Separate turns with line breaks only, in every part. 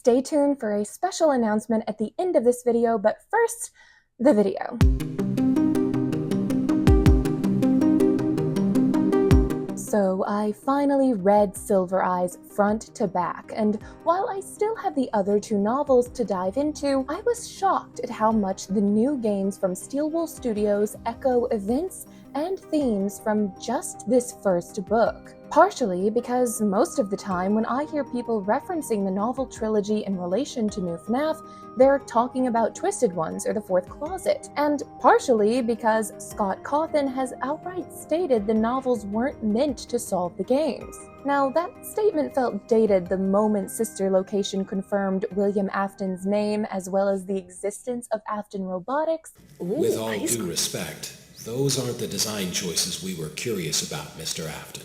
Stay tuned for a special announcement at the end of this video, but first, the video. So I finally read Silver Eyes front to back, and while I still have the other two novels to dive into, I was shocked at how much the new games from Steel Wool Studios echo events and themes from just this first book. Partially because most of the time when I hear people referencing the novel trilogy in relation to new FNAF, they're talking about Twisted Ones or The Fourth Closet, and partially because Scott Cawthon has outright stated the novels weren't meant to solve the games. Now, that statement felt dated the moment Sister Location confirmed William Afton's name as well as the existence of Afton Robotics.
With all due respect, those aren't the design choices we were curious about, Mr. Afton.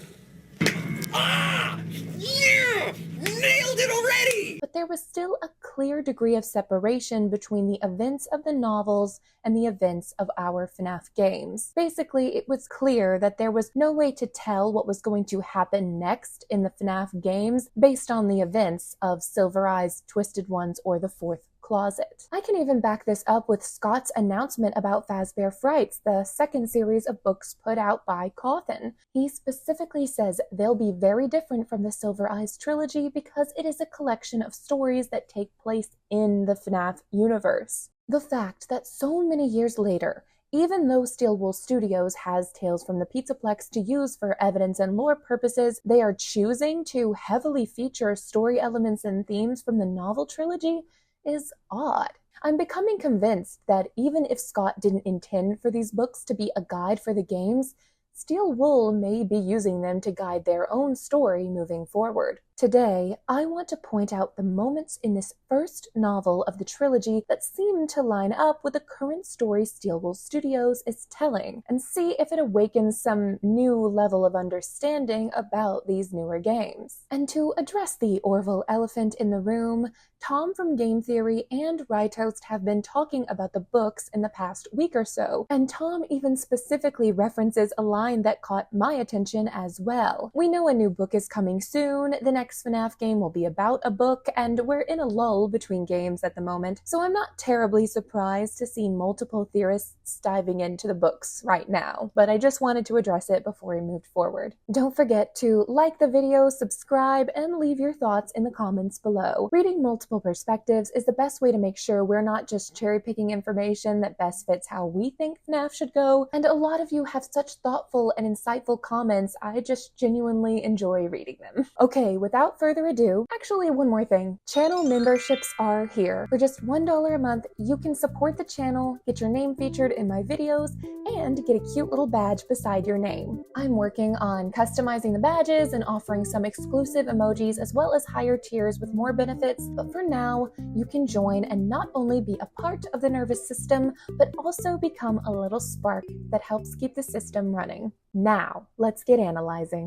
Ah! Yeah! Nailed it already!
But there was still a clear degree of separation between the events of the novels and the events of our FNAF games. Basically, it was clear that there was no way to tell what was going to happen next in the FNAF games based on the events of Silver Eyes, Twisted Ones, or The Fourth Closet. I can even back this up with Scott's announcement about Fazbear Frights, the second series of books put out by Cawthon. He specifically says they'll be very different from the Silver Eyes trilogy because it is a collection of stories that take place in the FNAF universe. The fact that so many years later, even though Steel Wool Studios has Tales from the Pizzaplex to use for evidence and lore purposes, they are choosing to heavily feature story elements and themes from the novel trilogy is odd. I'm becoming convinced that even if Scott didn't intend for these books to be a guide for the games, Steel Wool may be using them to guide their own story moving forward. Today, I want to point out the moments in this first novel of the trilogy that seem to line up with the current story Steel Wool Studios is telling, and see if it awakens some new level of understanding about these newer games. And to address the Orville elephant in the room, Tom from Game Theory and Rytoast have been talking about the books in the past week or so, and Tom even specifically references a line that caught my attention as well. We know a new book is coming soon, the next FNAF game will be about a book, and we're in a lull between games at the moment, so I'm not terribly surprised to see multiple theorists diving into the books right now, but I just wanted to address it before we moved forward. Don't forget to like the video, subscribe, and leave your thoughts in the comments below. Reading multiple perspectives is the best way to make sure we're not just cherry-picking information that best fits how we think FNAF should go, and a lot of you have such thoughtful and insightful comments, I just genuinely enjoy reading them. Okay, without further ado, actually one more thing. Channel memberships are here. For just $1 a month, you can support the channel, get your name featured in my videos, and get a cute little badge beside your name. I'm working on customizing the badges and offering some exclusive emojis as well as higher tiers with more benefits, but for now, you can join and not only be a part of the nervous system, but also become a little spark that helps keep the system running. Now, let's get analyzing.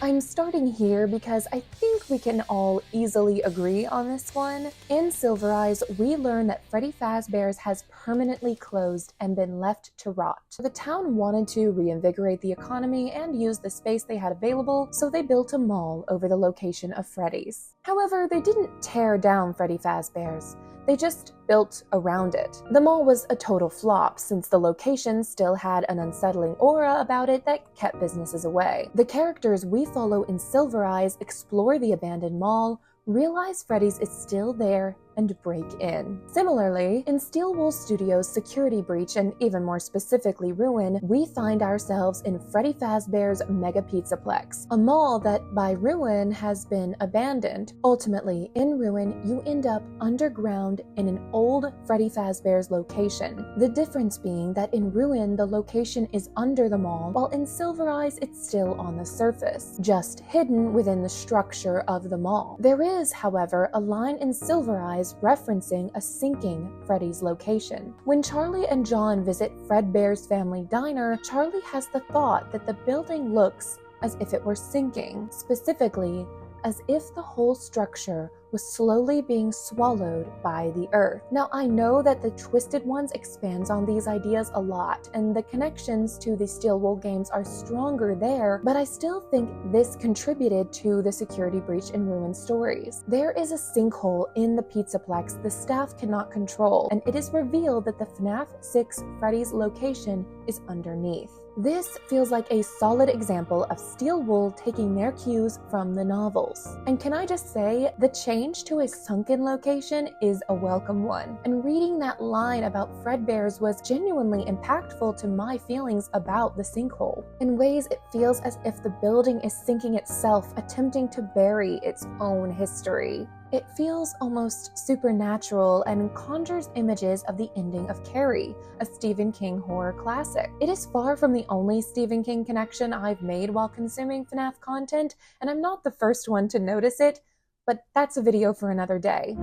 I'm starting here because I think we can all easily agree on this one. In Silver Eyes, we learn that Freddy Fazbear's has permanently closed and been left to rot. The town wanted to reinvigorate the economy and use the space they had available, so they built a mall over the location of Freddy's. However, they didn't tear down Freddy Fazbear's. They just built around it. The mall was a total flop since the location still had an unsettling aura about it that kept businesses away. The characters we follow in Silver Eyes explore the abandoned mall, realize Freddy's is still there, and break in. Similarly, in Steel Wool Studios' security breach, and even more specifically Ruin, we find ourselves in Freddy Fazbear's Mega Pizzaplex, a mall that by Ruin has been abandoned. Ultimately, in Ruin, you end up underground in an old Freddy Fazbear's location. The difference being that in Ruin, the location is under the mall, while in Silver Eyes, it's still on the surface, just hidden within the structure of the mall. There is, however, a line in Silver Eyes referencing a sinking Freddy's location. When Charlie and John visit Fredbear's family diner, Charlie has the thought that the building looks as if it were sinking, specifically as if the whole structure was slowly being swallowed by the earth. Now, I know that the Twisted Ones expands on these ideas a lot, and the connections to the Steel Wool games are stronger there, but I still think this contributed to the security breach in Ruin stories. There is a sinkhole in the Pizzaplex the staff cannot control, and it is revealed that the FNAF 6 Freddy's location is underneath. This feels like a solid example of Steel Wool taking their cues from the novels. And can I just say, the change to a sunken location is a welcome one. And reading that line about Fredbear's was genuinely impactful to my feelings about the sinkhole. In ways, it feels as if the building is sinking itself, attempting to bury its own history. It feels almost supernatural and conjures images of the ending of Carrie, a Stephen King horror classic. It is far from the only Stephen King connection I've made while consuming FNAF content, and I'm not the first one to notice it, but that's a video for another day.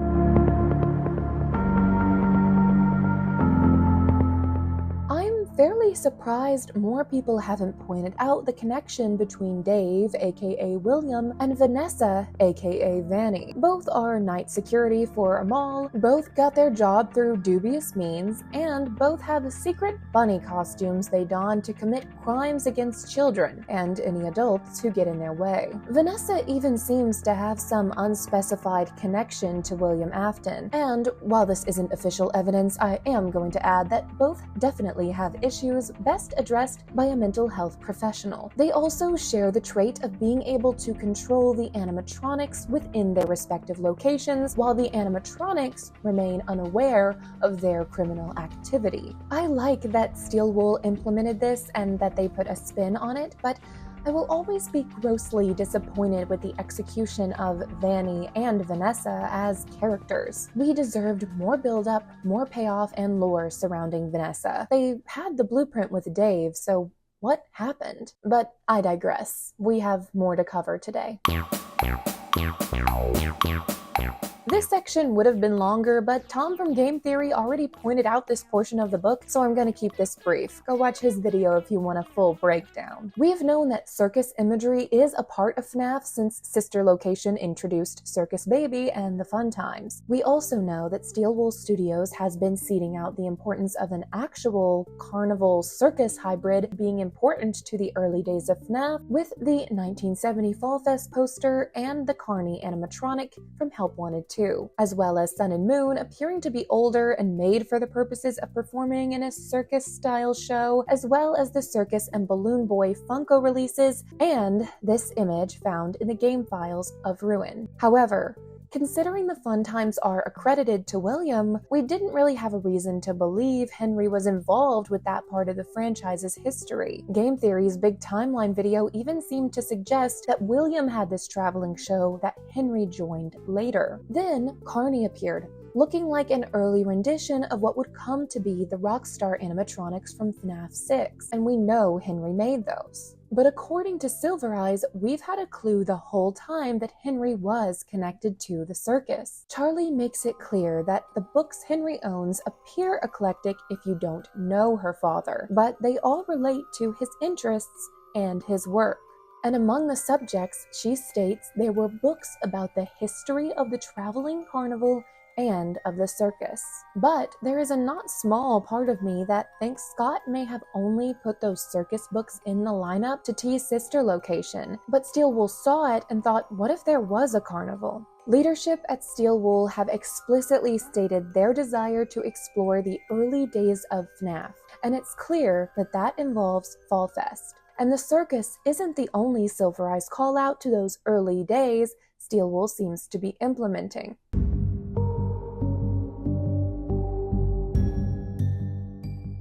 Fairly surprised more people haven't pointed out the connection between Dave, aka William, and Vanessa, aka Vanny. Both are night security for a mall, both got their job through dubious means, and both have secret bunny costumes they don to commit crimes against children and any adults who get in their way. Vanessa even seems to have some unspecified connection to William Afton, and while this isn't official evidence, I am going to add that both definitely have issues best addressed by a mental health professional. They also share the trait of being able to control the animatronics within their respective locations, while the animatronics remain unaware of their criminal activity. I like that Steel Wool implemented this and that they put a spin on it, but I will always be grossly disappointed with the execution of Vanny and Vanessa as characters. We deserved more build-up, more payoff, and lore surrounding Vanessa. They had the blueprint with Dave, so what happened? But I digress. We have more to cover today. This section would have been longer, but Tom from Game Theory already pointed out this portion of the book, so I'm going to keep this brief. Go watch his video if you want a full breakdown. We have known that circus imagery is a part of FNAF since Sister Location introduced Circus Baby and the Fun Times. We also know that Steel Wool Studios has been seeding out the importance of an actual Carnival circus hybrid being important to the early days of FNAF, with the 1970 Fall Fest poster and the Carney animatronic from Help Wanted 2, as well as Sun and Moon appearing to be older and made for the purposes of performing in a circus-style show, as well as the Circus and Balloon Boy Funko releases, and this image found in the game files of Ruin. However, considering the Fun Times are accredited to William, we didn't really have a reason to believe Henry was involved with that part of the franchise's history. Game Theory's big timeline video even seemed to suggest that William had this traveling show that Henry joined later. Then, Carney appeared, looking like an early rendition of what would come to be the Rockstar animatronics from FNAF 6, and we know Henry made those. But according to Silver Eyes, we've had a clue the whole time that Henry was connected to the circus. Charlie makes it clear that the books Henry owns appear eclectic if you don't know her father, but they all relate to his interests and his work. And among the subjects, she states there were books about the history of the traveling carnival and of the circus. But there is a not small part of me that thinks Scott may have only put those circus books in the lineup to tease Sister Location, but Steel Wool saw it and thought, what if there was a carnival? Leadership at Steel Wool have explicitly stated their desire to explore the early days of FNAF, and it's clear that that involves Fall Fest. And the circus isn't the only Silver Eyes call out to those early days Steel Wool seems to be implementing.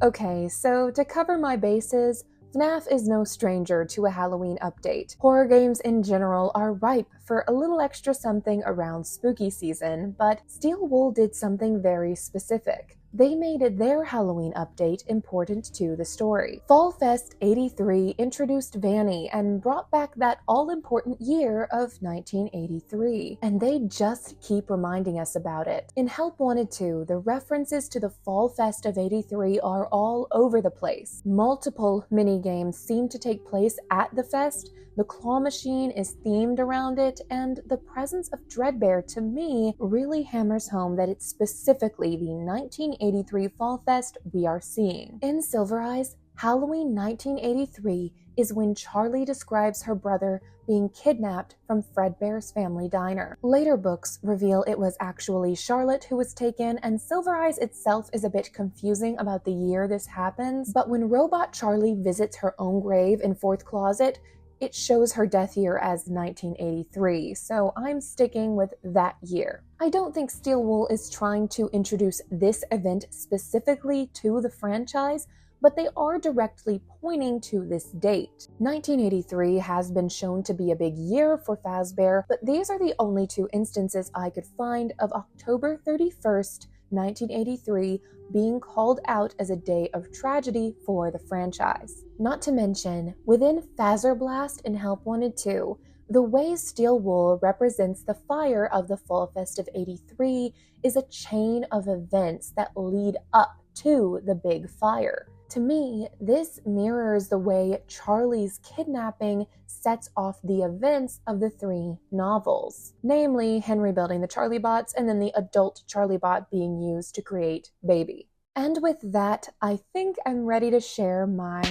Okay, so to cover my bases, FNAF is no stranger to a Halloween update. Horror games in general are ripe for a little extra something around spooky season, but Steel Wool did something very specific. They made their Halloween update important to the story. Fall Fest 83 introduced Vanny and brought back that all-important year of 1983, and they just keep reminding us about it. In Help Wanted 2, the references to the Fall Fest of 83 are all over the place. Multiple mini-games seem to take place at the fest, the claw machine is themed around it, closet, and the presence of Dreadbear to me really hammers home that it's specifically the 1983 Fall Fest we are seeing. In Silver Eyes, Halloween 1983 is when Charlie describes her brother being kidnapped from Fredbear's family diner. Later books reveal it was actually Charlotte who was taken, and Silver Eyes itself is a bit confusing about the year this happens, but when Robot Charlie visits her own grave in Fourth Closet, it shows her death year as 1983, so I'm sticking with that year. I don't think Steel Wool is trying to introduce this event specifically to the franchise, but they are directly pointing to this date. 1983 has been shown to be a big year for Fazbear, but these are the only two instances I could find of October 31st, 1983 being called out as a day of tragedy for the franchise. Not to mention, within Fazerblast and Help Wanted 2, the way Steel Wool represents the fire of the Fall Fest of '83 is a chain of events that lead up to the big fire. To me, this mirrors the way Charlie's kidnapping sets off the events of the three novels, namely Henry building the Charlie bots and then the adult Charlie bot being used to create Baby. And with that, I think I'm ready to share my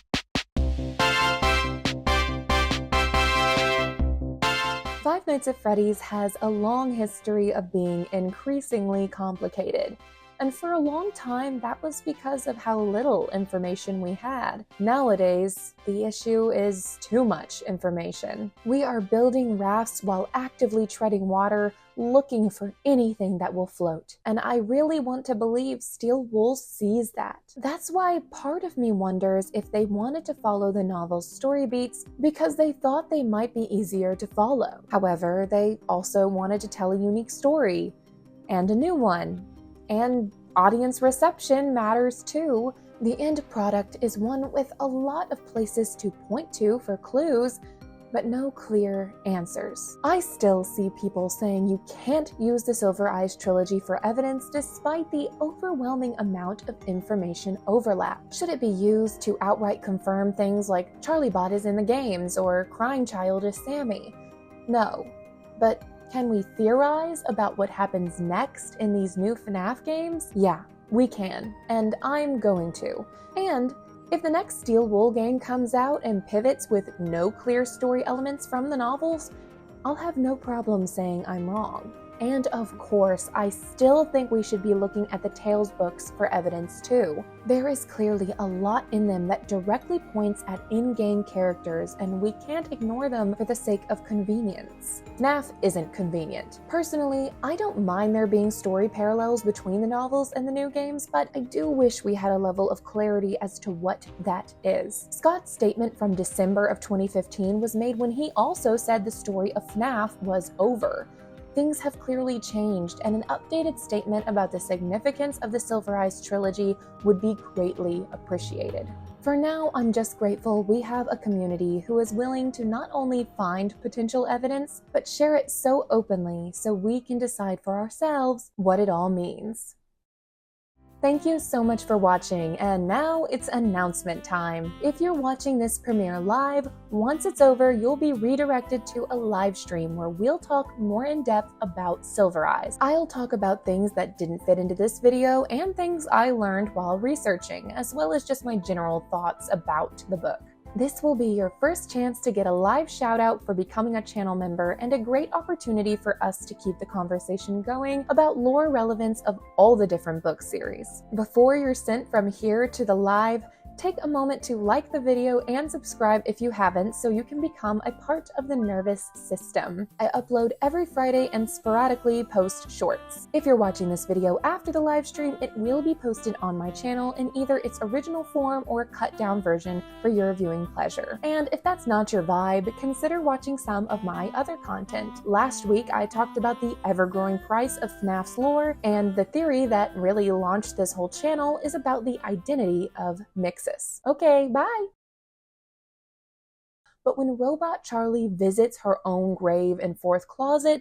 Five Nights at Freddy's has a long history of being increasingly complicated. And for a long time, that was because of how little information we had. Nowadays, the issue is too much information. We are building rafts while actively treading water, looking for anything that will float. And I really want to believe Steel Wool sees that. That's why part of me wonders if they wanted to follow the novel's story beats because they thought they might be easier to follow. However, they also wanted to tell a unique story, and a new one. And audience reception matters too. The end product is one with a lot of places to point to for clues, but no clear answers. I still see people saying you can't use the Silver Eyes trilogy for evidence despite the overwhelming amount of information overlap. Should it be used to outright confirm things like Charlie Bot is in the games or Crying Child is Sammy? No, but can we theorize about what happens next in these new FNAF games? Yeah, we can, and I'm going to. And if the next Steel Wool game comes out and pivots with no clear story elements from the novels, I'll have no problem saying I'm wrong. And of course, I still think we should be looking at the Tales books for evidence too. There is clearly a lot in them that directly points at in-game characters, and we can't ignore them for the sake of convenience. FNAF isn't convenient. Personally, I don't mind there being story parallels between the novels and the new games, but I do wish we had a level of clarity as to what that is. Scott's statement from December of 2015 was made when he also said the story of FNAF was over. Things have clearly changed, and an updated statement about the significance of the Silver Eyes trilogy would be greatly appreciated. For now, I'm just grateful we have a community who is willing to not only find potential evidence, but share it so openly so we can decide for ourselves what it all means. Thank you so much for watching, and now it's announcement time. If you're watching this premiere live, once it's over, you'll be redirected to a live stream where we'll talk more in depth about Silver Eyes. I'll talk about things that didn't fit into this video and things I learned while researching, as well as just my general thoughts about the book. This will be your first chance to get a live shout out for becoming a channel member and a great opportunity for us to keep the conversation going about lore relevance of all the different book series. Before you're sent from here to the live, take a moment to like the video and subscribe if you haven't so you can become a part of the nervous system. I upload every Friday and sporadically post shorts. If you're watching this video after the live stream, it will be posted on my channel in either its original form or cut down version for your viewing pleasure. And if that's not your vibe, consider watching some of my other content. Last week, I talked about the ever-growing price of FNAF's lore, and the theory that really launched this whole channel is about the identity of Mixes. Okay, bye! But when Robot Charlie visits her own grave in Fourth Closet,